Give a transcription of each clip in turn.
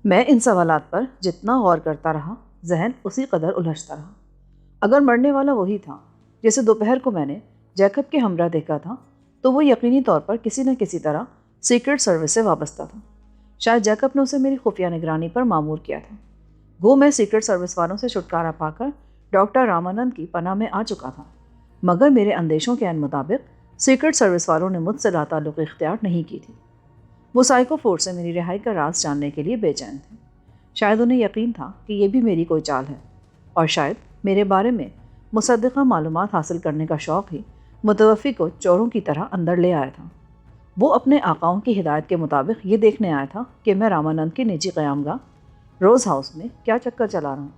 میں ان سوالات پر جتنا غور کرتا رہا ذہن اسی قدر الجھتا رہا۔ اگر مرنے والا وہی تھا جسے دوپہر کو میں نے جیکب کے ہمراہ دیکھا تھا تو وہ یقینی طور پر کسی نہ کسی طرح سیکرٹ سروس سے وابستہ تھا۔ شاید جیکب نے اسے میری خفیہ نگرانی پر مامور کیا تھا۔ وہ میں سیکرٹ سروس والوں سے چھٹکارا پا کر ڈاکٹر رامانند کی پناہ میں آ چکا تھا، مگر میرے اندیشوں کے عین مطابق سیکرٹ سروس والوں نے مجھ سے لاتعلق اختیار نہیں کی تھی۔ وہ سائیکو فورس سے میری رہائی کا راز جاننے کے لیے بے چین تھے۔ شاید انہیں یقین تھا کہ یہ بھی میری کوئی چال ہے، اور شاید میرے بارے میں مصدقہ معلومات حاصل کرنے کا شوق ہی متوفی کو چوروں کی طرح اندر لے آیا تھا۔ وہ اپنے آقاؤں کی ہدایت کے مطابق یہ دیکھنے آیا تھا کہ میں رامانند کی نجی قیام گاہ روز ہاؤس میں کیا چکر چلا رہا ہوں۔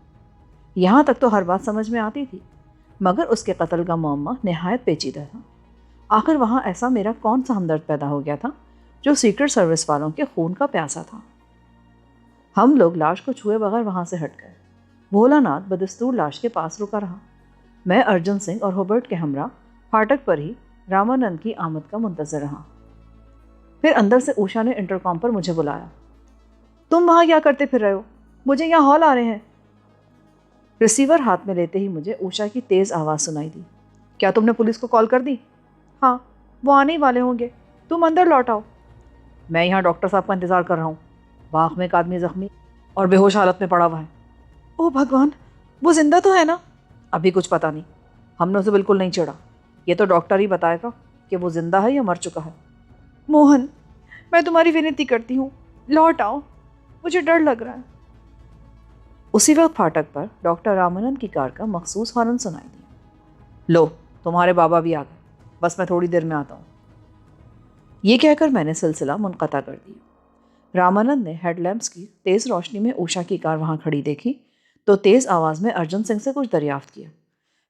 یہاں تک تو ہر بات سمجھ میں آتی تھی، مگر اس کے قتل کا معمہ نہایت پیچیدہ تھا۔ آخر وہاں ایسا میرا کون سا ہمدرد پیدا ہو گیا تھا جو سیکرٹ سروس والوں کے خون کا پیاسا تھا؟ ہم لوگ لاش کو چھوئے بغیر وہاں سے ہٹ گئے۔ بھولا ناتھ بدستور لاش کے پاس رکا رہا۔ میں ارجن سنگھ اور ہوبرٹ کے ہمراہ پھاٹک پر ہی رامانند کی آمد کا منتظر رہا۔ پھر اندر سے اوشا نے انٹرکام پر مجھے بلایا۔ تم وہاں کیا کرتے پھر رہے ہو؟ مجھے یہاں ہال آ رہے ہیں۔ ریسیور ہاتھ میں لیتے ہی مجھے اوشا کی تیز آواز سنائی دی۔ کیا تم نے پولیس کو کال کر دی؟ ہاں، وہ آنے ہی والے ہوں گے، تم اندر لوٹ آؤ۔ میں یہاں ڈاکٹر صاحب کا انتظار کر رہا ہوں۔ باغ میں ایک آدمی زخمی اور بے ہوش حالت میں پڑا ہوا ہے۔ او بھگوان، وہ زندہ تو ہے نا؟ ابھی کچھ پتہ نہیں، ہم نے اسے بالکل نہیں چھیڑا۔ یہ تو ڈاکٹر ہی بتائے گا کہ وہ زندہ ہے یا مر چکا ہے۔ موہن، میں تمہاری ونتی کرتی ہوں، لوٹ آؤ، مجھے ڈر لگ رہا ہے۔ اسی وقت پھاٹک پر ڈاکٹر رامانند کی کار کا مخصوص ہارن سنائی دیا۔ لو، تمہارے بابا بھی آ گئے، بس میں تھوڑی دیر میں آتا ہوں۔ یہ کہہ کر میں نے سلسلہ منقطع کر دیا۔ رامانند نے ہیڈ لیمپس کی تیز روشنی میں اوشا کی کار وہاں کھڑی دیکھی تو تیز آواز میں ارجن سنگھ سے کچھ دریافت کیا۔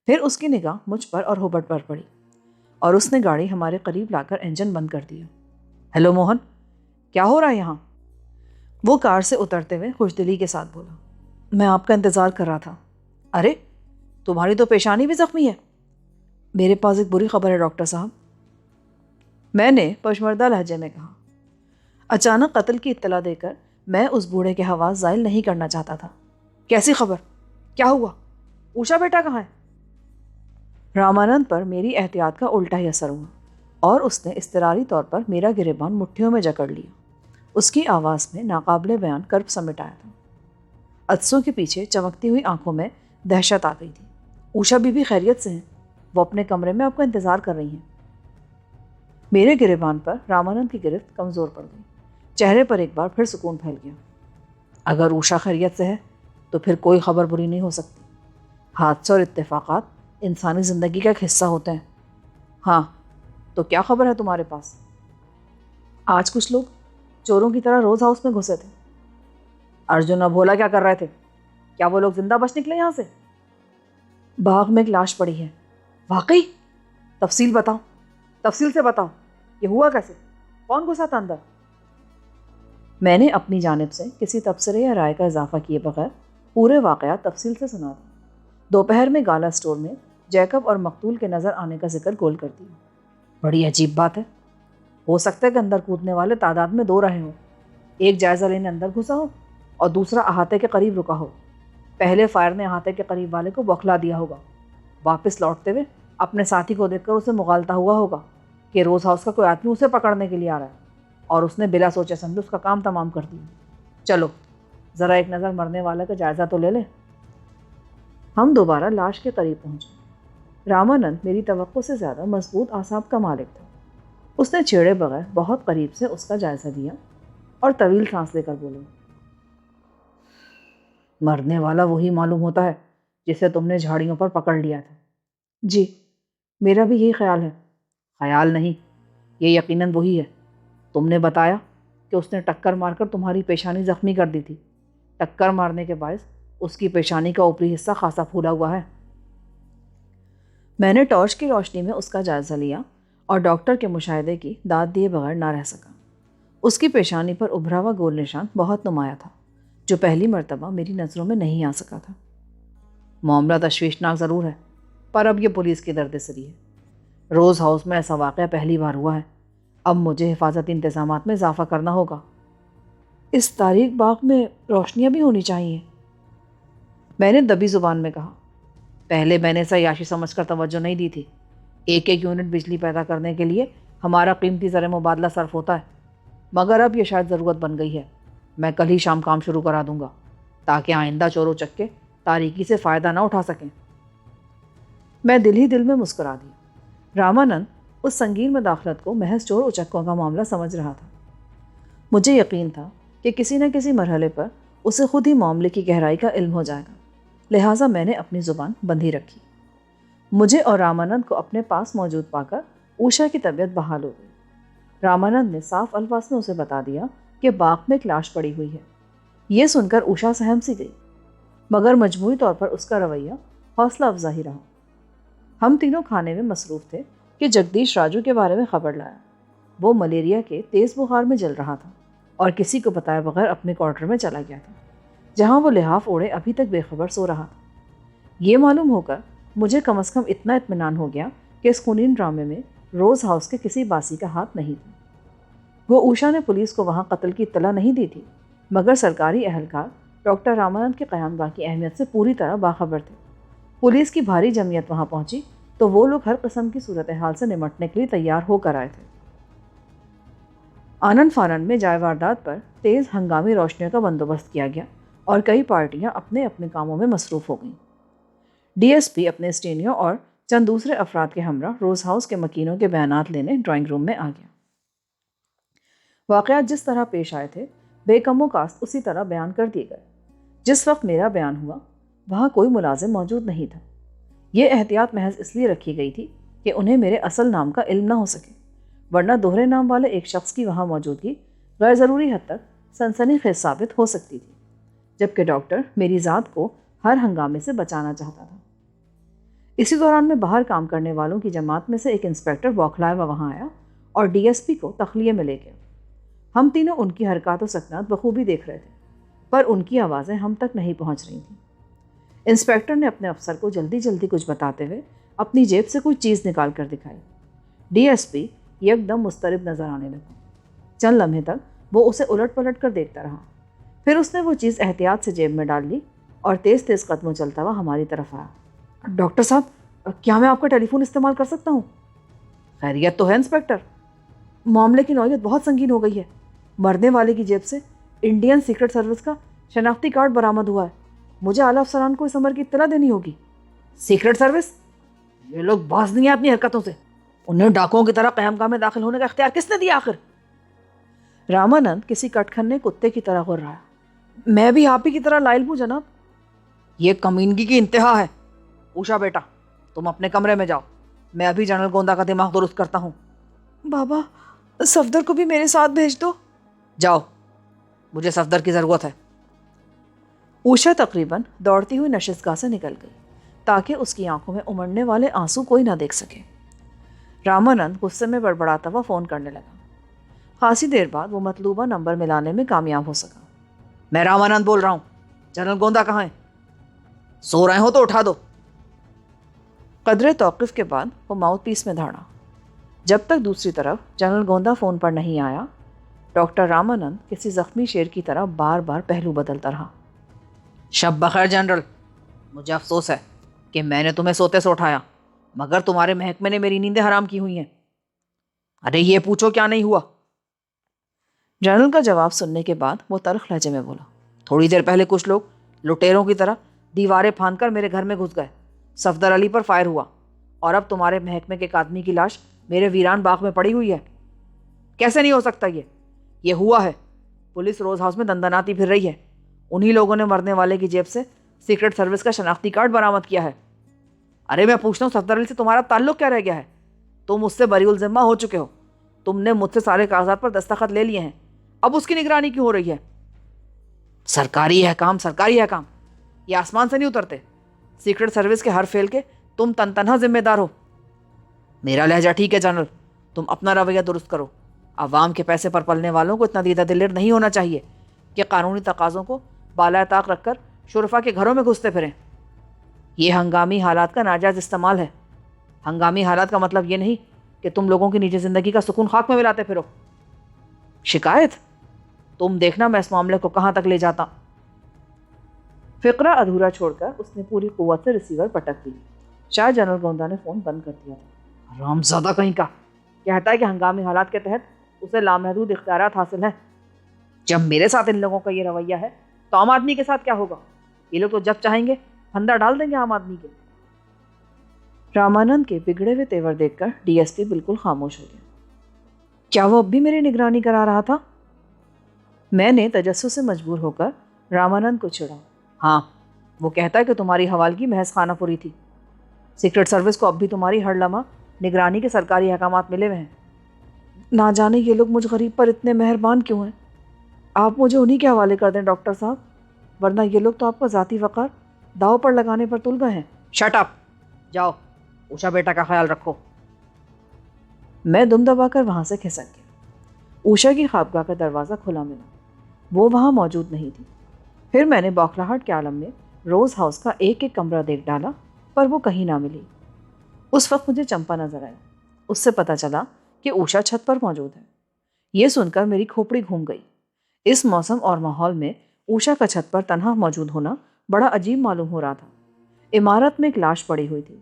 پھر اس کی نگاہ مجھ پر اور ہوبرٹ پر پڑی، اور اس نے گاڑی ہمارے قریب لا کر انجن بند کر دیا۔ ہیلو موہن، کیا ہو رہا ہے یہاں؟ وہ کار سے اترتے ہوئے خوش دلی کے ساتھ بولا۔ میں آپ کا انتظار کر رہا تھا۔ ارے، تمہاری تو پیشانی بھی زخمی ہے۔ میرے پاس ایک بری خبر ہے ڈاکٹر صاحب، میں نے پشمردہ لہجے میں کہا۔ اچانک قتل کی اطلاع دے کر میں اس بوڑھے کے حواس زائل نہیں کرنا چاہتا تھا۔ کیسی خبر؟ کیا ہوا؟ اوشا بیٹا کہاں ہے؟ رامانند پر میری احتیاط کا الٹا ہی اثر ہوا، اور اس نے اضطراری طور پر میرا گریبان مٹھیوں میں جکڑ لیا۔ اس کی آواز میں ناقابل بیان کرب سمیٹ آیا تھا۔ عدسوں کے پیچھے چمکتی ہوئی آنکھوں میں دہشت آ گئی تھی۔ اوشا بی بی خیریت سے ہیں، وہ اپنے کمرے میں آپ کا انتظار کر رہی ہیں۔ میرے گریبان پر رامانند کی گرفت کمزور پڑ گئی۔ چہرے پر ایک بار پھر سکون پھیل گیا۔ اگر اوشا خیریت سے ہے تو پھر کوئی خبر بری نہیں ہو سکتی۔ حادثے اور اتفاقات انسانی زندگی کا ایک حصہ ہوتے ہیں۔ ہاں، تو کیا خبر ہے تمہارے پاس؟ آج کچھ لوگ چوروں کی طرح روز ہاؤس میں گھسے تھے۔ ارجن اور بھولا کیا کر رہے تھے؟ کیا وہ لوگ زندہ بچ نکلے یہاں سے؟ باغ میں ایک لاش پڑی ہے۔ واقعی؟ تفصیل بتاؤ، تفصیل سے بتاؤ، یہ ہوا کیسے؟ کون گھسا تھا اندر؟ میں نے اپنی جانب سے کسی تبصرے یا رائے کا اضافہ کیے بغیر پورے واقعات تفصیل سے سنا تھا۔ دوپہر میں گالا اسٹور میں جیکب اور مقتول کے نظر آنے کا ذکر گول کر دیا۔ بڑی عجیب بات ہے، ہو سکتا ہے کہ اندر کودنے والے تعداد میں دو رہے ہوں، ایک جائزہ لینے اندر گھسا ہو اور دوسرا احاطے کے قریب رکا ہو۔ پہلے فائر نے احاطے کے قریب والے کو بوکھلا دیا ہوگا، واپس لوٹتے ہوئے اپنے ساتھی کو دیکھ کر اسے مغالطہ ہوا ہوگا کہ روز ہاؤس کا کوئی آدمی اسے پکڑنے کے لیے آ رہا ہے، اور اس نے بلا سوچے سمجھے اس کا کام تمام کر دیا۔ چلو ذرا ایک نظر مرنے والے کا جائزہ تو لے لیں۔ ہم دوبارہ لاش کے قریب پہنچے۔ رامانند میری توقع سے زیادہ مضبوط اعصاب کا مالک تھا۔ اس نے چھیڑے بغیر بہت قریب سے اس کا جائزہ دیا اور طویل سانس لے کر بولا، مرنے والا وہی معلوم ہوتا ہے جسے تم نے جھاڑیوں پر پکڑ لیا تھا۔ جی، میرا بھی یہی خیال ہے۔ خیال نہیں، یہ یقیناً وہی ہے۔ تم نے بتایا کہ اس نے ٹکر مار کر تمہاری پیشانی زخمی کر دی تھی۔ ٹکر مارنے کے باعث اس کی پیشانی کا اوپری حصہ خاصا پھولا ہوا ہے۔ میں نے ٹارچ کی روشنی میں اس کا جائزہ لیا اور ڈاکٹر کے مشاہدے کی داد دیے بغیر نہ رہ سکا۔ اس کی پیشانی پر ابھرا ہوا گول نشان بہت نمایاں تھا، جو پہلی مرتبہ میری نظروں میں نہیں آ سکا تھا۔ معاملہ تشویشناک ضرور ہے، پر اب یہ پولیس کی درد سری ہے۔ روز ہاؤس میں ایسا واقعہ پہلی بار ہوا ہے۔ اب مجھے حفاظتی انتظامات میں اضافہ کرنا ہوگا۔ اس تاریک باغ میں روشنیاں بھی ہونی چاہیے، میں نے دبی زبان میں کہا۔ پہلے میں نے اسے عیاشی سمجھ کر توجہ نہیں دی تھی۔ ایک ایک یونٹ بجلی پیدا کرنے کے لیے ہمارا قیمتی زر مبادلہ صرف ہوتا ہے، مگر اب یہ شاید ضرورت بن گئی ہے۔ میں کل ہی شام کام شروع کرا دوں گا تاکہ آئندہ چور و چکے تاریکی سے فائدہ نہ اٹھا سکیں۔ میں دل ہی دل میں مسکرا دیا۔ رامانند اس سنگین مداخلت کو محض چور و چکوں کا معاملہ سمجھ رہا تھا۔ مجھے یقین تھا کہ کسی نہ کسی مرحلے پر اسے خود ہی معاملے کی گہرائی کا علم ہو جائے گا، لہٰذا میں نے اپنی زبان بندھی رکھی۔ مجھے اور رامانند کو اپنے پاس موجود پا کر اوشا کی طبیعت بحال ہو گئی۔ رامانند نے صاف الفاظ میں اسے بتا دیا کہ باغ میں ایک لاش پڑی ہوئی ہے۔ یہ سن کر اوشا سہم سی گئی، مگر مجموعی طور پر اس کا رویہ حوصلہ افزا ہی رہا۔ ہم تینوں کھانے میں مصروف تھے کہ جگدیش راجو کے بارے میں خبر لایا۔ وہ ملیریا کے تیز بخار میں جل رہا تھا اور کسی کو بتائے بغیر اپنے کوارٹر میں چلا گیا تھا، جہاں وہ لحاف اوڑے ابھی تک بے خبر سو رہا تھا۔ یہ معلوم ہو کر مجھے کم از کم اتنا اطمینان ہو گیا کہ اس خونین ڈرامے میں روز ہاؤس کے کسی باسی کا ہاتھ نہیں تھا۔ وہ اوشا نے پولیس کو وہاں قتل کی اطلاع نہیں دی تھی، مگر سرکاری اہلکار ڈاکٹر رامانند کے قیام گاہ کی اہمیت سے پوری طرح باخبر تھے۔ پولیس کی بھاری جمعیت وہاں پہنچی تو وہ لوگ ہر قسم کی صورتحال سے نمٹنے کے لیے تیار ہو کر آئے تھے۔ آنند فانند میں جائے واردات پر تیز ہنگامی روشنیوں کا بندوبست کیا گیا اور کئی پارٹیاں اپنے اپنے کاموں میں مصروف ہو گئیں۔ ڈی ایس پی اپنے اسٹینیو اور چند دوسرے افراد کے ہمراہ روز ہاؤس کے مکینوں کے بیانات لینے ڈرائنگ روم میں آ گیا۔ واقعات جس طرح پیش آئے تھے بے کم و کاست اسی طرح بیان کر دیے گئے۔ جس وقت میرا بیان ہوا وہاں کوئی ملازم موجود نہیں تھا۔ یہ احتیاط محض اس لیے رکھی گئی تھی کہ انہیں میرے اصل نام کا علم نہ ہو سکے، ورنہ دوہرے نام والے ایک شخص کی وہاں موجودگی غیر ضروری حد تک سنسنی خیز ثابت ہو سکتی تھی، جبکہ ڈاکٹر میری ذات کو ہر ہنگامے سے بچانا چاہتا تھا۔ اسی دوران میں باہر کام کرنے والوں کی جماعت میں سے ایک انسپیکٹر بوکھلائے وہاں آیا اور ڈی ایس پی کو تخلیے میں لے گیا۔ ہم تینوں ان کی حرکات و سکنات بخوبی دیکھ رہے تھے، پر ان کی آوازیں ہم تک نہیں پہنچ رہی تھیں۔ انسپیکٹر نے اپنے افسر کو جلدی جلدی کچھ بتاتے ہوئے اپنی جیب سے کوئی چیز نکال کر دکھائی۔ ڈی ایس پی یک دم مضطرب نظر آنے لگا۔ چند لمحے تک وہ اسے الٹ پلٹ کر دیکھتا رہا، پھر اس نے وہ چیز احتیاط سے جیب میں ڈال لی اور تیز تیز قدموں چلتا ہوا ہماری طرف آیا۔ ڈاکٹر صاحب، کیا میں آپ کا ٹیلی فون استعمال کر سکتا ہوں؟ خیریت تو ہے انسپیکٹر؟ معاملے کی نوعیت بہت سنگین ہو گئی ہے۔ مرنے والے کی جیب سے انڈین سیکرٹ سروس کا شناختی کارڈ برآمد ہوا ہے۔ مجھے اعلیٰ افسران کو اس امر کی اطلاع دینی ہوگی۔ Secret service? یہ لوگ باز نہیں ہیں اپنی حرکتوں سے۔ انہیں ڈاکوؤں کی طرح قیام گاہ میں داخل ہونے کا اختیار کس نے دیا آخر؟ رامانند کسی کٹکھنے کتے کی طرح غر رہا ہے۔ میں بھی آپ ہی کی طرح لائل ہوں جناب۔ یہ کمینگی کی انتہا ہے۔ اوشا بیٹا، تم اپنے کمرے میں جاؤ، میں ابھی جنرل گوندا کا دماغ درست کرتا ہوں۔ بابا، صفدر کو بھی میرے ساتھ بھیج دو۔ جاؤ، مجھے صفدر کی ضرورت ہے۔ اوشا تقریباً دوڑتی ہوئی نشستگاہ سے نکل گئی تاکہ اس کی آنکھوں میں امڑنے والے آنسو کوئی نہ دیکھ سکے۔ رامانند غصے میں بڑبڑاتا ہوا فون کرنے لگا۔ خاصی دیر بعد وہ مطلوبہ نمبر ملانے میں کامیاب ہو سکا۔ میں رامانند بول رہا ہوں، جنرل گوندا کہاں ہے؟ سو رہے ہو تو اٹھا دو۔ قدرے توقف کے بعد وہ ماؤتھ پیس میں دھاڑا۔ جب تک دوسری طرف جنرل گوندا فون پر نہیں آیا، ڈاکٹر رامانند کسی زخمی شیر کی طرح بار بار پہلو بدلتا رہا۔ شب بخیر جنرل، مجھے افسوس ہے کہ میں نے تمہیں سوتے سے اٹھایا، مگر تمہارے محکمے نے میری نیندیں حرام کی ہوئی ہیں۔ ارے یہ پوچھو کیا نہیں ہوا؟ جنرل کا جواب سننے کے بعد وہ تلخ لہجے میں بولا، تھوڑی دیر پہلے کچھ لوگ لٹیروں کی طرح دیواریں پھاند کر میرے گھر میں گھس گئے، صفدر علی پر فائر ہوا، اور اب تمہارے محکمے کے ایک آدمی کی لاش میرے ویران باغ میں پڑی ہوئی ہے۔ کیسے نہیں ہو سکتا؟ یہ ہوا ہے۔ پولیس روز ہاؤس میں دندناتی پھر رہی ہے۔ انہی لوگوں نے مرنے والے کی جیب سے سیکرٹ سروس کا شناختی کارڈ برآمد کیا ہے۔ ارے میں پوچھتا ہوں، صفدر علی سے تمہارا تعلق کیا رہ گیا ہے؟ تم اس سے بری الذمہ ہو چکے ہو، تم نے مجھ سے سارے کاغذات پر دستخط لے لیے ہیں، اب اس کی نگرانی کیوں ہو رہی ہے؟ سرکاری احکام یہ آسمان سے نہیں اترتے۔ سیکرٹ سروس کے ہر فیل کے تم تنہا ذمہ دار ہو۔ میرا لہجہ ٹھیک ہے جنرل، تم اپنا رویہ درست کرو۔ عوام کے پیسے پر پلنے والوں کو اتنا دیدہ دلیر نہیں ہونا چاہیے کہ قانونی تقاضوں کو بالائے طاق رکھ کر شرفا کے گھروں میں گھستے پھریں۔ یہ ہنگامی حالات کا ناجائز استعمال ہے۔ ہنگامی حالات کا مطلب یہ نہیں کہ تم لوگوں کی نجی زندگی کا سکون خاک میں ملاتے پھرو۔ شکایت؟ تم دیکھنا میں اس معاملے کو کہاں تک لے جاتا. فقرہ ادھورا چھوڑ کر اس نے پوری قوت سے ریسیور پٹک دی. شاید جنرل گوندا نے فون بند کر دیا تھا. حرامزادہ کہیں کا کہتا ہے کہ ہنگامی حالات کے تحت اسے لامحدود اختیارات حاصل ہیں. جب میرے ساتھ ان لوگوں کا یہ رویہ ہے تو عام آدمی کے ساتھ کیا ہوگا؟ یہ لوگ تو جب چاہیں گے پھندا ڈال دیں گے عام آدمی کے. رامانند کے بگڑے ہوئے تیور دیکھ کر ڈی ایس پی بالکل خاموش ہو گیا. کیا وہ اب بھی میری نگرانی کرا رہا تھا؟ میں نے تجسس سے مجبور ہو کر رامانند کو چھڑا. ہاں، وہ کہتا ہے کہ تمہاری حوالگی محض خانہ پوری تھی. سیکرٹ سروس کو اب بھی تمہاری ہر لمحہ نگرانی کے سرکاری احکامات ملے ہوئے ہیں. نہ جانے یہ لوگ مجھ غریب پر اتنے مہربان کیوں ہیں. آپ مجھے انہی کے حوالے کر دیں ڈاکٹر صاحب، ورنہ یہ لوگ تو آپ کا ذاتی وقار داؤ پر لگانے پر تل گئے ہیں. Shut up! جاؤ، اوشا بیٹا کا خیال رکھو. میں دم دبا کر وہاں سے کھسک گیا. اوشا کی خوابگاہ کا دروازہ کھلا ملا. وہ وہاں موجود نہیں تھی. پھر میں نے بوکھلاہٹ کے عالم میں روز ہاؤس کا ایک ایک کمرہ دیکھ ڈالا، پر وہ کہیں نہ ملی. اس وقت مجھے چمپا نظر آیا. اس سے پتہ چلا کہ اوشا چھت پر موجود ہے. یہ سن کر میری کھوپڑی گھوم گئی. اس موسم اور ماحول میں اوشا کا چھت پر تنہا موجود ہونا بڑا عجیب معلوم ہو رہا تھا. عمارت میں ایک لاش پڑی ہوئی تھی.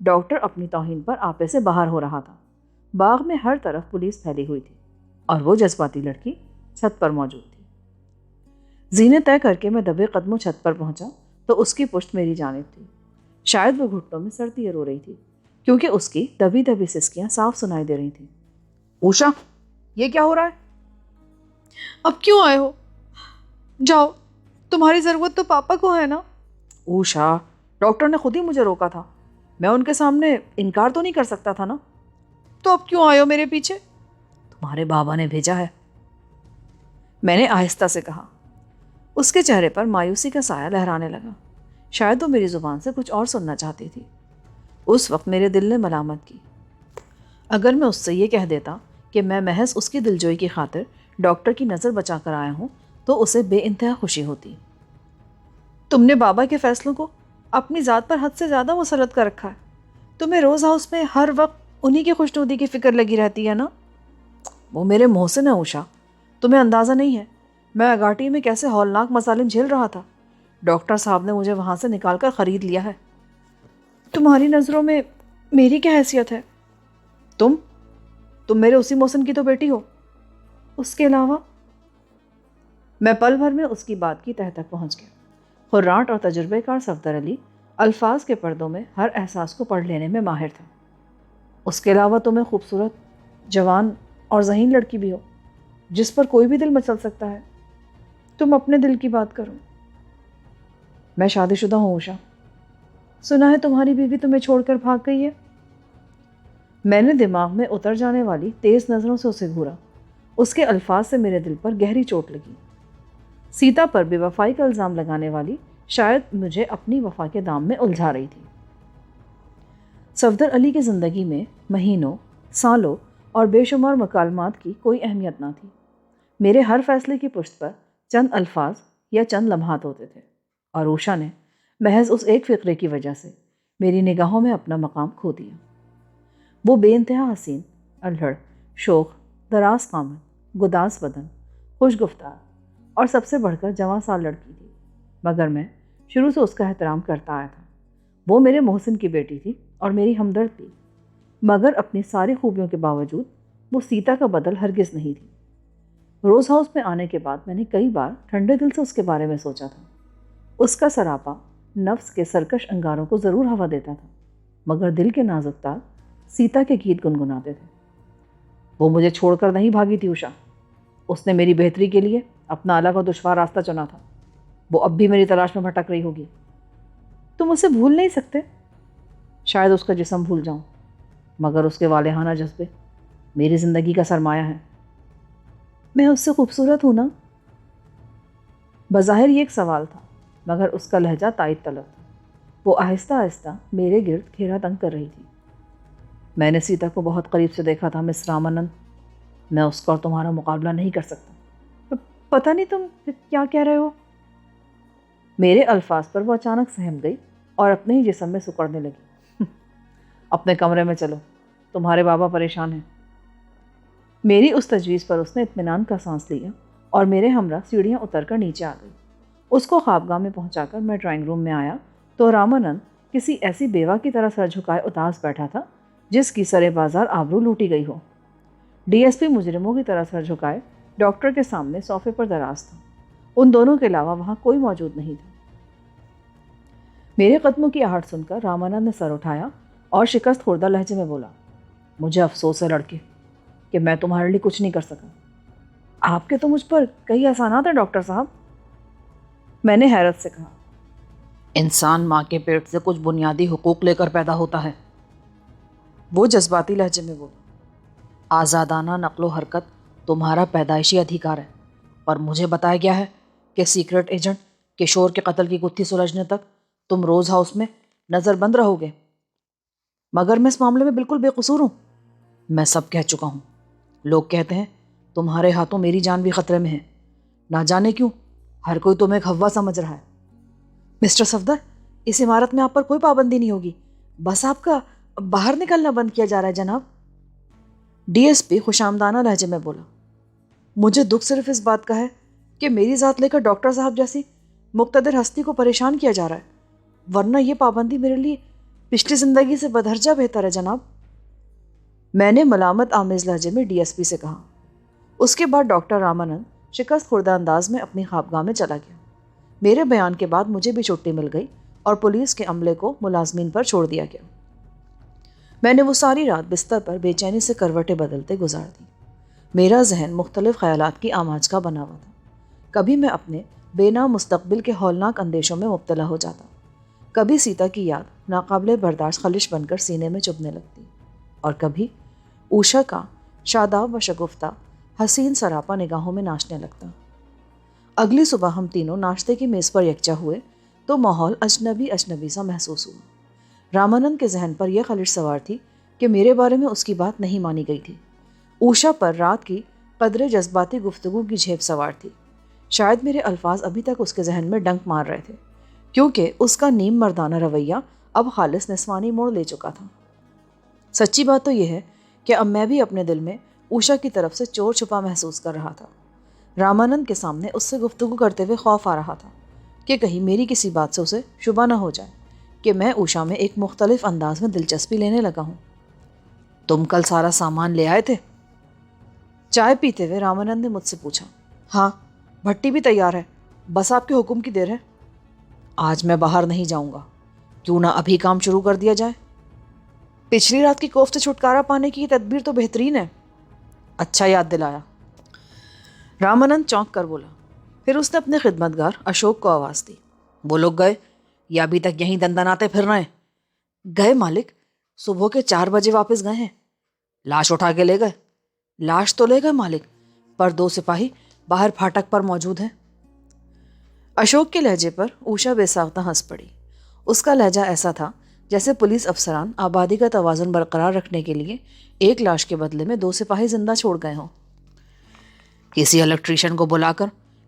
ڈاکٹر اپنی توہین پر آپے سے باہر ہو رہا تھا. باغ میں ہر طرف پولیس پھیلی ہوئی تھی اور وہ جذباتی لڑکی چھت پر موجود تھی. زینے طے کر کے میں دبے قدموں چھت پر پہنچا تو اس کی پشت میری جانب تھی. شاید وہ گھٹنوں میں سردی رو رہی تھی کیونکہ اس کی دبی دبی سسکیاں صاف سنائی دے رہی تھیں. اوشا، یہ کیا ہو رہا ہے؟ اب کیوں آئے ہو؟ جاؤ، تمہاری ضرورت تو پاپا کو ہے نا. اوشا، ڈاکٹر نے خود ہی مجھے روکا تھا. میں ان کے سامنے انکار تو نہیں کر سکتا تھا نا. تو اب کیوں آئے ہو میرے پیچھے؟ تمہارے بابا نے بھیجا ہے، میں نے آہستہ سے کہا. اس کے چہرے پر مایوسی کا سایہ لہرانے لگا. شاید وہ میری زبان سے کچھ اور سننا چاہتی تھی. اس وقت میرے دل نے ملامت کی. اگر میں اس سے یہ کہہ دیتا کہ میں محض اس کی دلجوئی کی خاطر ڈاکٹر کی نظر بچا کر آیا ہوں تو اسے بے انتہا خوشی ہوتی. تم نے بابا کے فیصلوں کو اپنی ذات پر حد سے زیادہ مسلط کر رکھا ہے. تمہیں روز ہاؤس میں ہر وقت انہی کی خوشنودی کی فکر لگی رہتی ہے نا. وہ میرے محسن ہے اوشا. تمہیں اندازہ نہیں ہے میں اگاٹی میں کیسے ہولناک مظالم جھیل رہا تھا. ڈاکٹر صاحب نے مجھے وہاں سے نکال کر خرید لیا ہے. تمہاری نظروں میں میری کیا حیثیت ہے؟ تم میرے اسی محسن کی تو بیٹی ہو. اس کے علاوہ میں پل بھر میں اس کی بات کی تہ تک پہنچ گیا. خراٹ اور تجربے کار صفدر علی الفاظ کے پردوں میں ہر احساس کو پڑھ لینے میں ماہر تھا. اس کے علاوہ تمہیں خوبصورت، جوان اور ذہین لڑکی بھی ہو جس پر کوئی بھی دل مچل سکتا ہے. تم اپنے دل کی بات کرو. میں شادی شدہ ہوں اوشا. سنا ہے تمہاری بیوی تمہیں چھوڑ کر بھاگ گئی ہے. میں نے دماغ میں اتر جانے والی تیز نظروں سے اسے گھورا. اس کے الفاظ سے میرے دل پر گہری چوٹ لگی. سیتا پر بے وفائی کا الزام لگانے والی شاید مجھے اپنی وفا کے دام میں الجھا رہی تھی. صفدر علی کی زندگی میں مہینوں، سالوں اور بے شمار مکالمات کی کوئی اہمیت نہ تھی. میرے ہر فیصلے کی پشت پر چند الفاظ یا چند لمحات ہوتے تھے اور اوشا نے محض اس ایک فقرے کی وجہ سے میری نگاہوں میں اپنا مقام کھو دیا. وہ بے انتہا حسین، الہڑ، شوخ، دراز قامت، گداز بدن، خوش گفتار اور سب سے بڑھ کر جواں سال لڑکی تھی. مگر میں شروع سے اس کا احترام کرتا آیا تھا. وہ میرے محسن کی بیٹی تھی اور میری ہمدرد بھی، مگر اپنی ساری خوبیوں کے باوجود وہ سیتا کا بدل ہرگز نہیں تھی. روز ہاؤس میں آنے کے بعد میں نے کئی بار ٹھنڈے دل سے اس کے بارے میں سوچا تھا. اس کا سراپا نفس کے سرکش انگاروں کو ضرور ہوا دیتا تھا، مگر دل کے نازک تار سیتا کے گیت گنگناتے تھے. وہ مجھے چھوڑ کر نہیں بھاگی تھی اوشا. اس نے میری بہتری کے لیے اپنا الگ اور دشوار راستہ چنا تھا. وہ اب بھی میری تلاش میں بھٹک رہی ہوگی. تم اسے بھول نہیں سکتے؟ شاید اس کا جسم بھول جاؤں، مگر اس کے والہانہ جذبے میری زندگی کا سرمایہ ہے. میں اس سے خوبصورت ہوں نا؟ بظاہر یہ ایک سوال تھا، مگر اس کا لہجہ تائید طلب تھا. وہ آہستہ آہستہ میرے گرد گھیرا تنگ کر رہی تھی. میں نے سیتا کو بہت قریب سے دیکھا تھا مس رامانند. میں اس کا اور تمہارا مقابلہ نہیں کر سکتا. پتہ نہیں تم کیا کہہ رہے ہو. میرے الفاظ پر وہ اچانک سہم گئی اور اپنے ہی جسم میں سکڑنے لگی. اپنے کمرے میں چلو، تمہارے بابا پریشان ہیں. میری اس تجویز پر اس نے اطمینان کا سانس لیا اور میرے ہمراہ سیڑھیاں اتر کر نیچے آ گئی۔ اس کو خوابگاہ میں پہنچا کر میں ڈرائنگ روم میں آیا تو رامانند کسی ایسی بیوہ کی طرح سر جھکائے اداس بیٹھا تھا جس کی سرے بازار آبرو لوٹی گئی ہو۔ ڈی ایس پی مجرموں کی طرح سر جھکائے ڈاکٹر کے سامنے صوفے پر دراز تھا۔ ان دونوں کے علاوہ وہاں کوئی موجود نہیں تھا۔ میرے قدموں کی آہٹ سن کر رامانند نے سر اٹھایا اور شکست خوردہ لہجے میں بولا، مجھے افسوس ہے لڑکے کہ میں تمہارے لیے کچھ نہیں کر سکا۔ آپ کے تو مجھ پر کئی احسانات ہیں ڈاکٹر صاحب۔ میں نے حیرت سے کہا، انسان ماں کے پیٹ سے کچھ بنیادی حقوق لے کر پیدا ہوتا ہے۔ وہ جذباتی لہجے میں بولا، آزادانہ نقل و حرکت تمہارا پیدائشی ادھیکار ہے، پر مجھے بتایا گیا ہے کہ سیکرٹ ایجنٹ کشور کے قتل کی گتھی سلجھنے تک تم روز ہاؤس میں نظر بند رہو گے، مگر میں اس معاملے میں بالکل بے قصور ہوں۔ میں سب کہہ چکا ہوں۔ لوگ کہتے ہیں تمہارے ہاتھوں میری جان بھی خطرے میں ہے۔ نہ جانے کیوں ہر کوئی تمہیں ایک ہوا سمجھ رہا ہے۔ مسٹر صفدر، اس عمارت میں آپ پر کوئی پابندی نہیں ہوگی، بس آپ کا باہر نکلنا بند کیا جا رہا ہے جناب۔ ڈی ایس پی خوش آمدانہ لہجے میں بولا، مجھے دکھ صرف اس بات کا ہے کہ میری ذات لے کر ڈاکٹر صاحب جیسی مقتدر ہستی کو پریشان کیا جا رہا ہے، ورنہ یہ پابندی میرے لیے پچھلی زندگی سے بدہرجہ بہتر ہے جناب۔ میں نے ملامت آمیز لہجے میں ڈی ایس پی سے کہا۔ اس کے بعد ڈاکٹر رامانند شکست خوردہ انداز میں اپنی خوابگاہ میں چلا گیا۔ میرے بیان کے بعد مجھے بھی چھٹی مل گئی اور پولیس کے عملے کو ملازمین پر چھوڑ دیا گیا۔ میں نے وہ ساری رات بستر پر بے چینی سے کروٹیں بدلتے گزار دی۔ میرا ذہن مختلف خیالات کی آماج کا بنا ہوا تھا۔ کبھی میں اپنے بے نام مستقبل کے ہولناک اندیشوں میں مبتلا ہو جاتا، کبھی سیتا کی یاد ناقابل برداشت خلش بن کر سینے میں چبھنے لگتی، اور کبھی اوشا کا شاداب و شگفتہ حسین سراپا نگاہوں میں ناچنے لگتا۔ اگلی صبح ہم تینوں ناشتے کی میز پر یکجا ہوئے تو ماحول اجنبی سا محسوس ہوا۔ رامانند کے ذہن پر یہ خلش سوار تھی کہ میرے بارے میں اس کی بات نہیں مانی گئی تھی۔ اوشا پر رات کی قدرے جذباتی گفتگو کی جھیپ سوار تھی۔ شاید میرے الفاظ ابھی تک اس کے ذہن میں ڈنک مار رہے تھے، کیونکہ اس کا نیم مردانہ رویہ اب خالص نسوانی موڑ لے چکا تھا۔ سچی بات تو یہ ہے کہ اب میں بھی اپنے دل میں اوشا کی طرف سے چور چھپا محسوس کر رہا تھا۔ رامانند کے سامنے اس سے گفتگو کرتے ہوئے خوف آ رہا تھا کہ کہیں میری کسی بات سے اسے شبہ نہ ہو جائے کہ میں اوشا میں ایک مختلف انداز میں دلچسپی لینے لگا ہوں۔ تم کل سارا سامان لے آئے تھے؟ چائے پیتے ہوئے رامانند نے مجھ سے پوچھا۔ ہاں، بھٹی بھی تیار ہے، بس آپ کے حکم کی دیر ہے۔ آج میں باہر نہیں جاؤں گا، کیوں نہ ابھی کام شروع کر دیا جائے؟ پچھلی رات کی کوفت سے چھٹکارا پانے کی یہ تدبیر تو بہترین ہے۔ اچھا یاد دلایا، رامانند چونک کر بولا۔ پھر اس نے اپنے خدمتگار اشوک کو آواز دی۔ وہ لوگ گئے یا ابھی تک یہیں دندناتے پھر رہے ہیں؟ گئے مالک، صبح کے 4 بجے واپس گئے ہیں۔ لاش اٹھا کے لے گئے؟ لاش تو لے گئے مالک، پر 2 سپاہی باہر پھاٹک پر موجود ہیں۔ اشوک کے لہجے پر اوشا بے ساختہ ہنس پڑی۔ اس کا لہجہ ایسا تھا جیسے پولیس افسران آبادی کا توازن برقرار رکھنے کے لیے ایک لاش کے بدلے میں 2 سپاہی زندہ چھوڑ گئے ہوں۔ کسی الیکٹریشین کو بلا کر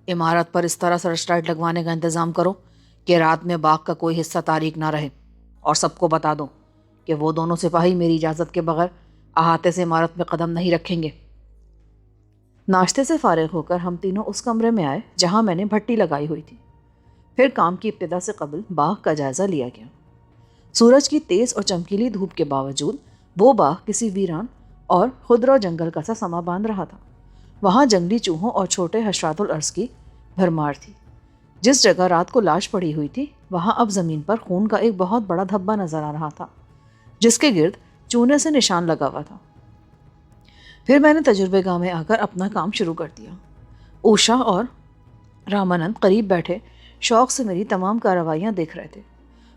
عمارت پر اس طرح سرچ لائٹ لگوانے کا انتظام کرو کہ رات میں باغ کا کوئی حصہ تاریک نہ رہے، اور سب کو بتا دو کہ وہ دونوں سپاہی میری اجازت کے بغیر احاطے سے عمارت میں قدم نہیں رکھیں گے۔ ناشتے سے فارغ ہو کر ہم تینوں اس کمرے میں آئے جہاں میں نے بھٹی لگائی ہوئی تھی۔ پھر کام کی ابتدا سے قبل باغ کا جائزہ لیا گیا۔ سورج کی تیز اور چمکیلی دھوپ کے باوجود وہ باغ کسی ویران اور خضرا جنگل کا سا سما باندھ رہا تھا۔ وہاں جنگلی چوہوں اور چھوٹے حشرات الارض کی بھرمار تھی۔ جس جگہ رات کو لاش پڑی ہوئی تھی وہاں اب زمین پر خون کا ایک بہت بڑا دھبا نظر آ رہا تھا جس کے گرد چونے سے نشان لگا ہوا تھا۔ پھر میں نے تجربے گاہ میں آ کر اپنا کام شروع کر دیا۔ اوشا اور رامانند قریب بیٹھے شوق سے میری تمام کارروائیاں دیکھ رہے تھے۔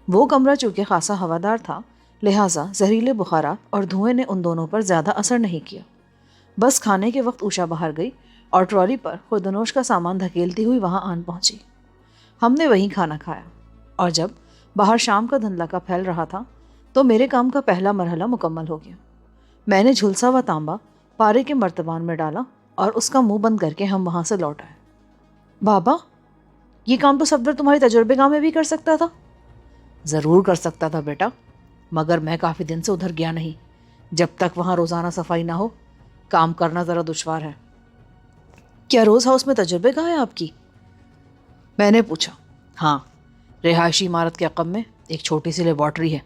وہ کمرہ چونکہ خاصا ہوادار تھا، لہٰذا زہریلے بخارات اور دھوئیں نے ان دونوں پر زیادہ اثر نہیں کیا۔ بس کھانے کے وقت اوشا باہر گئی اور ٹرالی پر خودنوش کا سامان دھکیلتی ہوئی وہاں آن پہنچی۔ ہم نے وہیں کھانا کھایا، اور جب باہر شام کا دھندلا کا پھیل رہا تھا تو میرے کام کا پہلا مرحلہ مکمل ہو گیا۔ میں نے جھلسا ہوا تانبا پارے کے مرتبان میں ڈالا اور اس کا منہ بند کر کے ہم وہاں سے لوٹ آئے۔ بابا، یہ کام تو صفدر تمہاری تجربے گاہ میں بھی کر سکتا تھا۔ ضرور کر سکتا تھا بیٹا، مگر میں کافی دن سے ادھر گیا نہیں۔ جب تک وہاں روزانہ صفائی نہ ہو کام کرنا ذرا دشوار ہے۔ کیا روز ہاؤس میں تجربے گاہ ہے آپ کی؟ میں نے پوچھا۔ ہاں، رہائشی عمارت کے عقب میں ایک چھوٹی سی لیبارٹری ہے،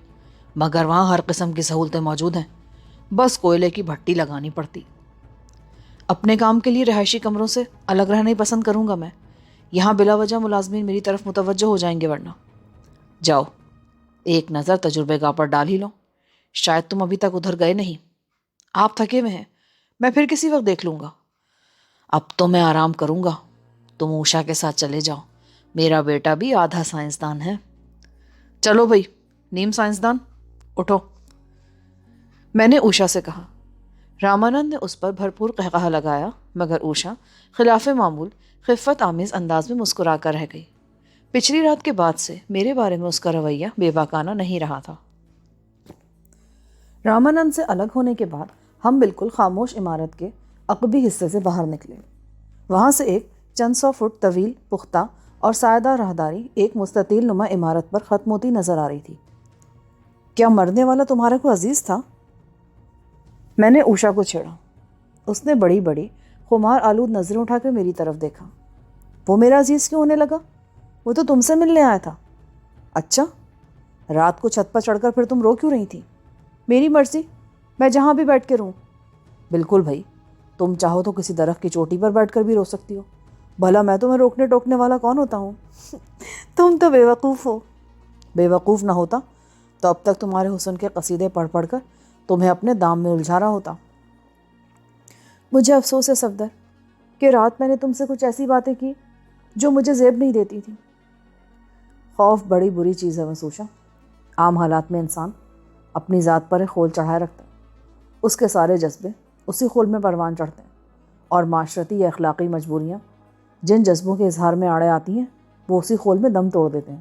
مگر وہاں ہر قسم کی سہولتیں موجود ہیں، بس کوئلے کی بھٹی لگانی پڑتی۔ اپنے کام کے لیے رہائشی کمروں سے الگ رہنا ہی پسند کروں گا میں، یہاں بلا وجہ ملازمین میری طرف متوجہ ہو جائیں گے ورنہ۔ جاؤ ایک نظر تجربے گاہ پر ڈال ہی لو، شاید تم ابھی تک ادھر گئے نہیں۔ آپ تھکے ہوئے ہیں، میں پھر کسی وقت دیکھ لوں گا۔ اب تو میں آرام کروں گا، تم اوشا کے ساتھ چلے جاؤ، میرا بیٹا بھی آدھا سائنسدان ہے۔ چلو بھائی، نیم سائنسدان، اٹھو، میں نے اوشا سے کہا۔ رامانند نے اس پر بھرپور قہقہہ لگایا، مگر اوشا خلاف معمول خفت آمیز انداز میں مسکرا کر رہ گئی۔ پچھلی رات کے بعد سے میرے بارے میں اس کا رویہ بے باکانہ نہیں رہا تھا۔ رامانند سے الگ ہونے کے بعد ہم بالکل خاموش عمارت کے عقبی حصے سے باہر نکلے۔ وہاں سے ایک چند سو فٹ طویل، پختہ اور سایہ دار راہداری ایک مستطیل نما عمارت پر ختم ہوتی نظر آ رہی تھی۔ کیا مرنے والا تمہارے کو عزیز تھا؟ میں نے اوشا کو چھیڑا۔ اس نے بڑی بڑی خمار آلود نظریں اٹھا کر میری طرف دیکھا۔ وہ میرا عزیز کیوں ہونے لگا؟ وہ تو تم سے ملنے آیا تھا۔ اچھا، رات کو چھت پر چڑھ کر پھر تم رو کیوں رہی تھی؟ میری مرضی، میں جہاں بھی بیٹھ کے روں۔ بالکل بھائی، تم چاہو تو کسی درخت کی چوٹی پر بیٹھ کر بھی رو سکتی ہو، بھلا میں تمہیں روکنے ٹوکنے والا کون ہوتا ہوں؟ تم تو بے وقوف ہو۔ بے وقوف نہ ہوتا تو اب تک تمہارے حسن کے قصیدے پڑھ پڑھ کر تمہیں اپنے دام میں الجھا رہا ہوتا۔ مجھے افسوس ہے صفدر کہ رات میں نے تم سے کچھ ایسی باتیں کی جو مجھے زیب نہیں دیتی تھی۔ خوف بڑی بری چیز ہے مسوشا۔ عام حالات میں انسان اپنی ذات پر ایک خول چڑھائے رکھتا ہے، اس کے سارے جذبے اسی خول میں پروان چڑھتے ہیں، اور معاشرتی یا اخلاقی مجبوریاں جن جذبوں کے اظہار میں آڑے آتی ہیں وہ اسی خول میں دم توڑ دیتے ہیں۔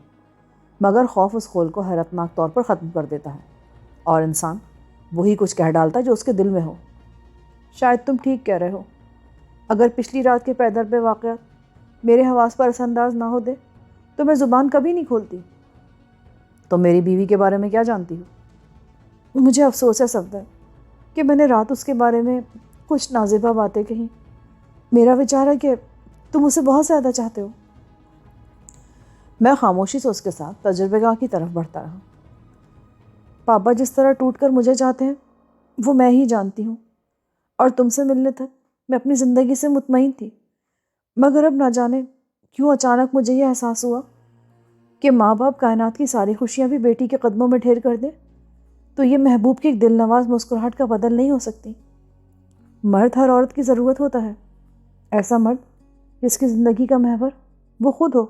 مگر خوف اس خول کو حیرتناک طور پر ختم کر دیتا ہے، اور انسان وہی کچھ کہہ ڈالتا ہے جو اس کے دل میں ہو۔ شاید تم ٹھیک کہہ رہے ہو۔ اگر پچھلی رات کے پیدر پہ واقعات میرے حواس پر اثر انداز نہ ہوتے تو میں زبان کبھی نہیں کھولتی۔ تم میری بیوی کے بارے میں کیا جانتی ہو؟ مجھے افسوس ہے صفدر کہ میں نے رات اس کے بارے میں کچھ نازیبا باتیں کہیں۔ میرا وچار ہے کہ تم اسے بہت زیادہ چاہتے ہو۔ میں خاموشی سے اس کے ساتھ تجربے گاہ کی طرف بڑھتا رہا۔ پاپا جس طرح ٹوٹ کر مجھے چاہتے ہیں وہ میں ہی جانتی ہوں، اور تم سے ملنے تک میں اپنی زندگی سے مطمئن تھی، مگر اب نہ جانے کیوں اچانک مجھے یہ احساس ہوا کہ ماں باپ کائنات کی ساری خوشیاں بھی بیٹی کے قدموں میں ڈھیر کر دیں تو یہ محبوب کی ایک دل نواز مسکراہٹ کا بدل نہیں ہو سکتی۔ مرد ہر عورت کی ضرورت ہوتا ہے، ایسا مرد جس کی زندگی کا محور وہ خود ہو۔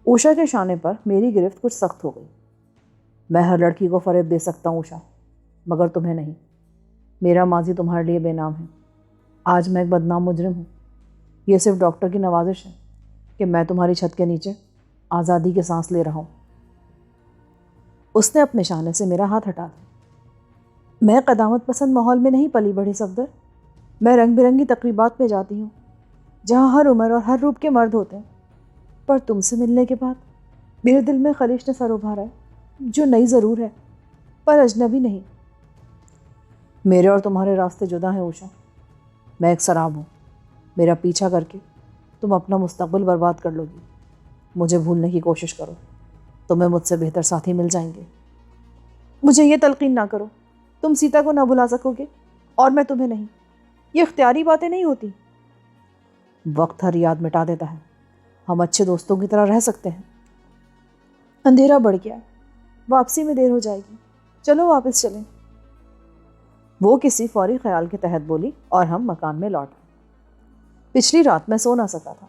اوشا کے شانے پر میری گرفت کچھ سخت ہو گئی۔ میں ہر لڑکی کو فریب دے سکتا ہوں اوشا، مگر تمہیں نہیں۔ میرا ماضی تمہارے لیے بے نام ہے۔ آج میں ایک بدنام مجرم ہوں۔ یہ صرف ڈاکٹر کی نوازش ہے کہ میں تمہاری چھت کے نیچے آزادی کے سانس لے رہا ہوں۔ اس نے اپنے شانے سے میرا ہاتھ ہٹا دیا۔ میں قدامت پسند ماحول میں نہیں پلی بڑھی صفدر۔ میں رنگ برنگی تقریبات میں جاتی ہوں جہاں ہر عمر اور ہر روپ کے مرد ہوتے ہیں، پر تم سے ملنے کے بعد میرے دل میں خلیش نے سر ابھارا ہے، جو نئی ضرور ہے پر اجنبی نہیں۔ میرے اور تمہارے راستے جدا ہیں اوشا۔ میں ایک سراب ہوں، میرا پیچھا کر کے تم اپنا مستقبل برباد کر لو گی۔ مجھے بھولنے کی کوشش کرو، تمہیں مجھ سے بہتر ساتھی مل جائیں گے۔ مجھے یہ تلقین نہ کرو، تم سیتا کو نہ بھلا سکو گے اور میں تمہیں نہیں۔ یہ اختیاری باتیں نہیں ہوتی۔ وقت ہر یاد مٹا دیتا ہے، ہم اچھے دوستوں کی طرح رہ سکتے ہیں۔ اندھیرا بڑھ گیا ہے، واپسی میں دیر ہو جائے گی، چلو واپس چلیں۔ وہ کسی فوری خیال کے تحت بولی اور ہم مکان میں لوٹ آئے۔ پچھلی رات میں سو نہ سکا تھا،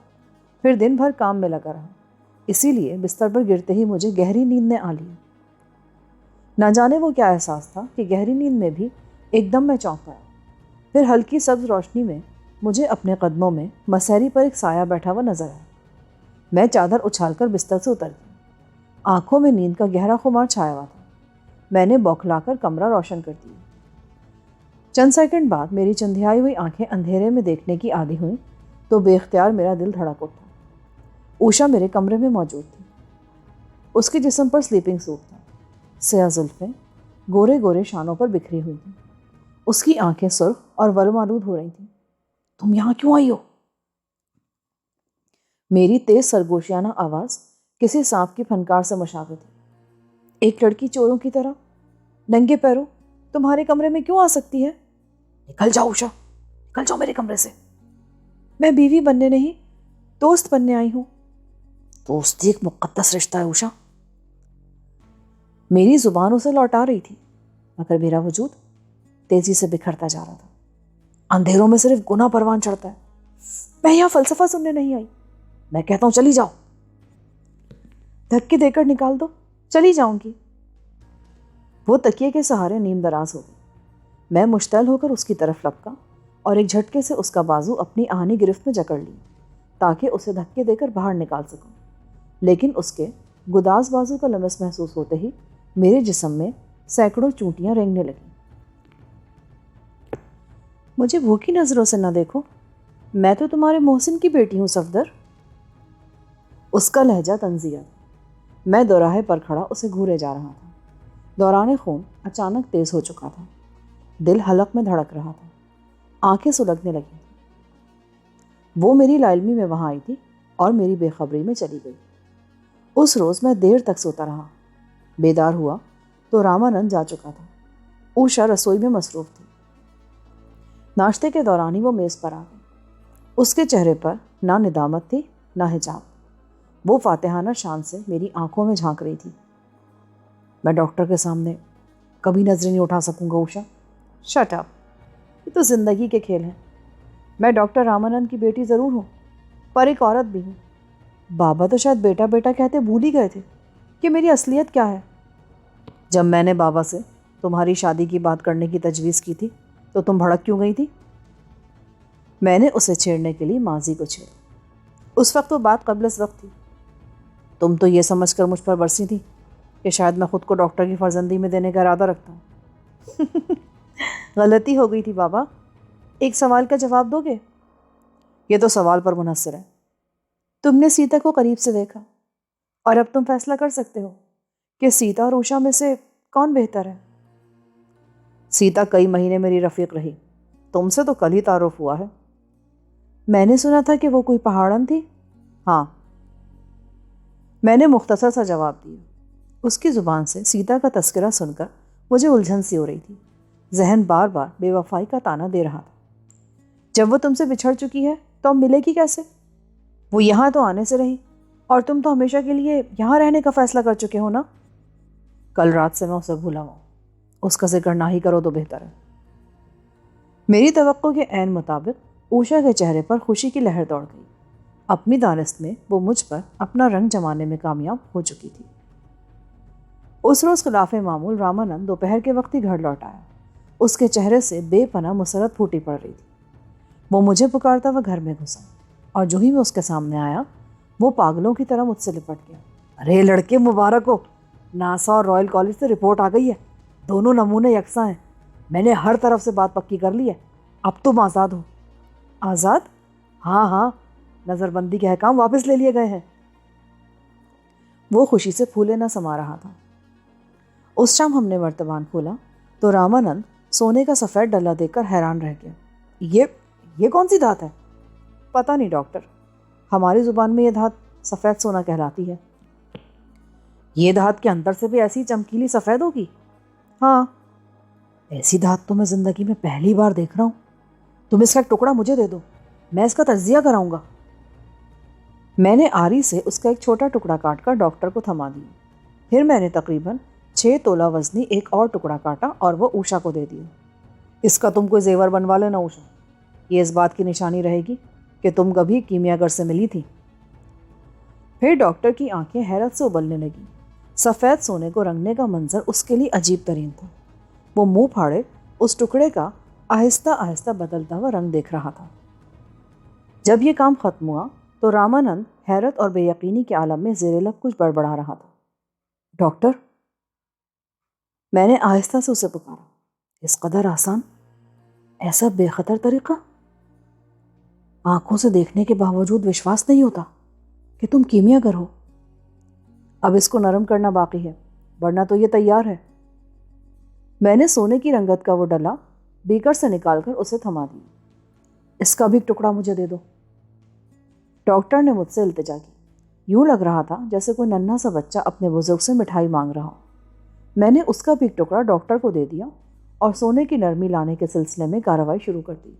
پھر دن بھر کام میں لگا رہا، اسی لیے بستر پر گرتے ہی مجھے گہری نیند نے آ لی۔ نہ جانے وہ کیا احساس تھا کہ گہری نیند میں بھی ایک دم میں چونک پایا۔ پھر ہلکی سبز روشنی میں مجھے اپنے قدموں میں مسہری پر ایک سایہ بیٹھا ہوا نظر آیا۔ میں چادر اچھال کر بستر سے اتر گئی۔ آنکھوں میں نیند کا گہرا خمار چھایا ہوا تھا۔ میں نے بوکھلا کر کمرہ روشن کر دیا۔ چند سیکنڈ بعد میری چندھیائی ہوئی آنکھیں اندھیرے میں دیکھنے کی عادی ہوئیں تو بے اختیار میرا دل دھڑک اٹھا۔ اوشا میرے کمرے میں موجود تھی۔ اس کے جسم پر سلیپنگ سوٹ تھا، سیاہ زلفیں گورے گورے شانوں پر بکھری ہوئی تھیں۔ اس کی آنکھیں سرخ اور ورم آلود ہو رہی تھیں۔ تم یہاں کیوں آئی ہو؟ میری تیز سرگوشیانہ آواز کسی سانپ کی پھنکار سے مشابہ تھی۔ ایک لڑکی چوروں کی طرح ننگے پیروں تمہارے کمرے میں کیوں آ سکتی ہے؟ نکل جاؤ اوشا، نکل جاؤ میرے کمرے سے۔ میں بیوی بننے نہیں، دوست بننے آئی ہوں۔ دوستی ایک مقدس رشتہ ہے اوشا۔ میری زبان اسے لوٹا رہی تھی، مگر میرا وجود تیزی سے بکھرتا جا رہا تھا۔ اندھیروں میں صرف گناہ پروان چڑھتا ہے۔ میں یہاں فلسفہ سننے نہیں آئی، میں کہتا ہوں چلی جاؤ۔ دھکے دے کر نکال دو، چلی جاؤں گی۔ وہ تکیے کے سہارے نیم دراز ہو گئی۔ میں مشتعل ہو کر اس کی طرف لپکا اور ایک جھٹکے سے اس کا بازو اپنی آہنی گرفت میں جکڑ لی تاکہ اسے دھکے دے کر باہر نکال سکوں، لیکن اس کے گداز بازو کا لمس محسوس ہوتے ہی میرے جسم میں سینکڑوں چونٹیاں رینگنے لگیں۔ مجھے بھوکی نظروں سے نہ دیکھو، میں تو تمہارے محسن کی بیٹی ہوں صفدر۔ اس کا لہجہ طنزیہ تھا۔ میں دوراہے پر کھڑا اسے گھورے جا رہا تھا۔ دوران خون اچانک تیز ہو چکا تھا، دل حلق میں دھڑک رہا تھا، آنکھیں سلگنے لگی تھیں۔ وہ میری لاعلمی میں وہاں آئی تھی اور میری بے خبری میں چلی گئی۔ اس روز میں دیر تک سوتا رہا۔ بیدار ہوا تو رامانند جا چکا تھا۔ اوشا رسوئی میں مصروف تھی۔ ناشتے کے دوران ہی وہ میز پر آ گئی۔ اس کے چہرے پر نہ ندامت تھی نہ حجاب۔ وہ فاتحانہ شان سے میری آنکھوں میں جھانک رہی تھی۔ میں ڈاکٹر کے سامنے کبھی نظریں نہیں اٹھا سکوں گا اوشا۔ شٹ اپ، یہ تو زندگی کے کھیل ہیں۔ میں ڈاکٹر رامانند کی بیٹی ضرور ہوں، پر ایک عورت بھی ہوں۔ بابا تو شاید بیٹا بیٹا کہتے بھول ہی گئے تھے کہ میری اصلیت کیا ہے۔ جب میں نے بابا سے تمہاری شادی کی بات کرنے کی تجویز کی تھی تو تم بھڑک کیوں گئی تھی؟ میں نے اسے چھیڑنے کے لیے ماضی کو چھیڑا۔ اس وقت وہ بات قبل از وقت تھی۔ تم تو یہ سمجھ کر مجھ پر برسی تھی کہ شاید میں خود کو ڈاکٹر کی فرزندی میں دینے کا ارادہ رکھتا ہوں۔ غلطی ہو گئی تھی بابا۔ ایک سوال کا جواب دو گے؟ یہ تو سوال پر منحصر ہے۔ تم نے سیتا کو قریب سے دیکھا اور اب تم فیصلہ کر سکتے ہو کہ سیتا اور اوشا میں سے کون بہتر ہے۔ سیتا کئی مہینے میری رفیق رہی، تم سے تو کل ہی تعارف ہوا ہے۔ میں نے سنا تھا کہ وہ کوئی پہاڑن تھی۔ ہاں، میں نے مختصر سا جواب دیا۔ اس کی زبان سے سیتا کا تذکرہ سن کر مجھے الجھن سی ہو رہی تھی۔ ذہن بار بار بے وفائی کا تانا دے رہا تھا۔ جب وہ تم سے بچھڑ چکی ہے تو اب ملے گی کیسے؟ وہ یہاں تو آنے سے رہی اور تم تو ہمیشہ کے لیے یہاں رہنے کا فیصلہ کر چکے ہو نا؟ کل رات سے میں اسے بھولا ہوں، اس کا ذکر نہ ہی کرو تو بہتر ہے۔ میری توقع کے عین مطابق اوشا کے چہرے پر خوشی کی لہر دوڑ گئی۔ اپنی دانست میں وہ مجھ پر اپنا رنگ جمانے میں کامیاب ہو چکی تھی۔ اس روز خلاف معمول رامانند دوپہر کے وقت ہی گھر لوٹ آیا۔ اس کے چہرے سے بے پناہ مسرت پھوٹی پڑ رہی تھی۔ وہ مجھے پکارتا ہوا گھر میں گھسا اور جو ہی میں اس کے سامنے آیا وہ پاگلوں کی طرح مجھ سے لپٹ گیا۔ ارے لڑکے مبارک ہو، ناسا اور رائل کالج سے رپورٹ آ گئی ہے، دونوں نمونے یکساں ہیں۔ میں نے ہر طرف سے بات پکی کر لی ہے، اب تم آزاد ہو۔ آزاد؟ ہاں ہاں، نظر بندی کے احکام واپس لے لیے گئے ہیں۔ وہ خوشی سے پھولے نہ سما رہا تھا۔ اس شام ہم نے مرتبان کھولا تو رامانند سونے کا سفید ڈلا دیکھ کر حیران رہ گیا۔ یہ کون سی دھات ہے؟ پتہ نہیں ڈاکٹر، ہماری زبان میں یہ دھات سفید سونا کہلاتی ہے۔ یہ دھات کے اندر سے بھی ایسی چمکیلی سفید ہوگی؟ ہاں۔ ایسی دھات تو میں زندگی میں پہلی بار دیکھ رہا ہوں۔ تم اس کا ایک ٹکڑا مجھے دے دو، میں اس کا تجزیہ کراؤں گا۔ میں نے آری سے اس کا ایک چھوٹا ٹکڑا کاٹ کر ڈاکٹر کو تھما دیا۔ پھر میں نے تقریباً 6 تولہ وزنی ایک اور ٹکڑا کاٹا اور وہ اوشا کو دے دیا۔ اس کا تم کوئی زیور بنوا لینا اوشا، یہ اس بات کی نشانی رہے گی کہ تم کبھی کیمیا گر سے ملی تھی۔ پھر ڈاکٹر کی آنکھیں حیرت سے ابلنے لگیں۔ سفید سونے کو رنگنے کا منظر اس کے لیے عجیب ترین تھا۔ وہ منہ پھاڑے اس ٹکڑے کا آہستہ آہستہ بدلتا ہوا رنگ دیکھ رہا تھا۔ جب یہ کام ختم ہوا تو رامانند حیرت اور بے یقینی کے عالم میں زیر لب کچھ بڑبڑا رہا تھا۔ ڈاکٹر، میں نے آہستہ سے اسے پکارا۔ اس قدر آسان، ایسا بے خطر طریقہ؟ آنکھوں سے دیکھنے کے باوجود وشواس نہیں ہوتا کہ تم کیمیا گر ہو۔ اب اس کو نرم کرنا باقی ہے، ورنہ تو یہ تیار ہے۔ میں نے سونے کی رنگت کا وہ ڈلا بیکر سے نکال کر اسے تھما دیا۔ اس کا بھی ایک ٹکڑا مجھے دے دو۔ ڈاکٹر نے مجھ سے التجا کی۔ یوں لگ رہا تھا جیسے کوئی ننھا سا بچہ اپنے بزرگ سے مٹھائی مانگ رہا ہو۔ میں نے اس کا بھی ایک ٹکڑا ڈاکٹر کو دے دیا اور سونے کی نرمی لانے کے سلسلے میں کارروائی شروع کر دی۔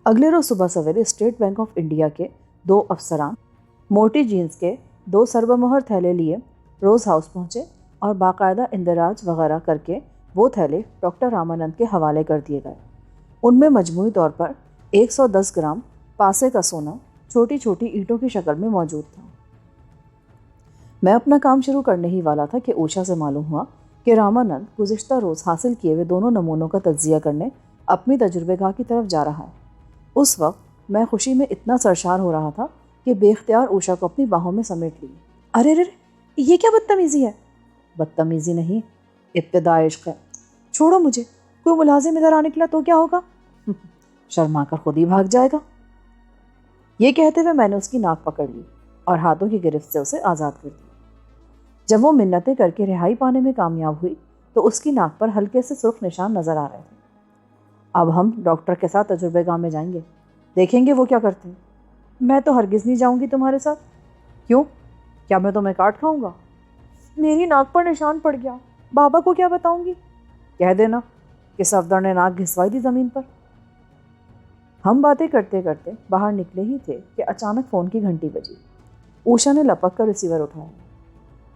اگلے روز صبح سویرے اسٹیٹ بینک آف انڈیا کے 2 افسران موٹی جینز کے 2 سربمہر تھیلے لیے روز ہاؤس پہنچے اور باقاعدہ اندراج وغیرہ کر کے وہ تھیلے ڈاکٹر رامانند کے حوالے کر دیے گئے۔ ان میں مجموعی طور پر 110 گرام پاسے کا سونا چھوٹی چھوٹی اینٹوں کی شکل میں موجود تھا۔ میں اپنا کام شروع کرنے ہی والا تھا کہ اوشا سے معلوم ہوا کہ رامانند گزشتہ روز حاصل کیے ہوئے دونوں نمونوں کا تجزیہ کرنے اپنی تجربے گاہ کی طرف جا رہا ہے۔ اس وقت میں خوشی میں اتنا سرشار ہو رہا تھا کہ بے اختیار اوشا کو اپنی باہوں میں سمیٹ لی۔ ارے رے، یہ کیا بدتمیزی ہے؟ بدتمیزی نہیں، ابتداء عشق ہے۔ چھوڑو مجھے، کوئی ملازم ادھر آ نکلا تو کیا ہوگا؟ شرما کر خود ہی بھاگ جائے گا۔ یہ کہتے ہوئے میں نے اس کی ناک پکڑ لی اور ہاتھوں کی گرفت سے اسے آزاد کر دیا۔ جب وہ منتیں کر کے رہائی پانے میں کامیاب ہوئی تو اس کی ناک پر ہلکے سے سرخ نشان نظر آ رہے تھے۔ اب ہم ڈاکٹر کے ساتھ تجربے گاہ میں جائیں گے، دیکھیں گے وہ کیا کرتے ہیں۔ میں تو ہرگز نہیں جاؤں گی تمہارے ساتھ۔ کیوں؟ کیا میں تمہیں کاٹ کھاؤں گا؟ میری ناک پر نشان پڑ گیا، بابا کو کیا بتاؤں گی؟ کہہ دینا کہ صفدر نے ناک گھسوائی دی زمین پر۔ ہم باتیں کرتے کرتے باہر نکلے ہی تھے کہ اچانک فون کی گھنٹی بجی۔ اوشا نے لپک کر ریسیور اٹھایا۔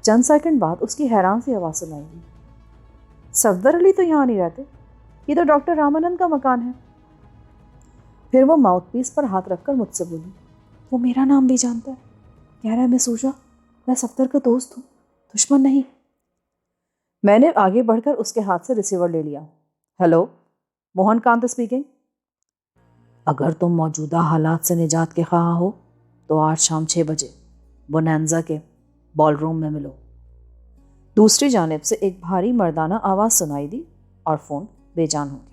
چند سیکنڈ بعد اس کی حیران سی آواز سنائی دی۔ صفدر علی تو یہاں نہیں رہتے، یہ تو ڈاکٹر رامانند کا مکان ہے۔ پھر وہ ماؤتھ پیس پر ہاتھ رکھ کر مجھ سے بولی، وہ میرا نام بھی جانتا ہے، کہہ رہا ہے میں سوچا میں صفدر کا دوست ہوں، دشمن نہیں۔ میں نے آگے بڑھ کر اس کے ہاتھ سے ریسیور لے لیا۔ ہیلو، موہن کانت اسپیکنگ۔ اگر تم موجودہ حالات سے نجات کے خواہاں ہو تو آج شام 6 بجے بونانزا کے بال روم میں ملو۔ دوسری جانب سے ایک بھاری مردانہ آواز سنائی دی اور فون بے جان ہو گیا۔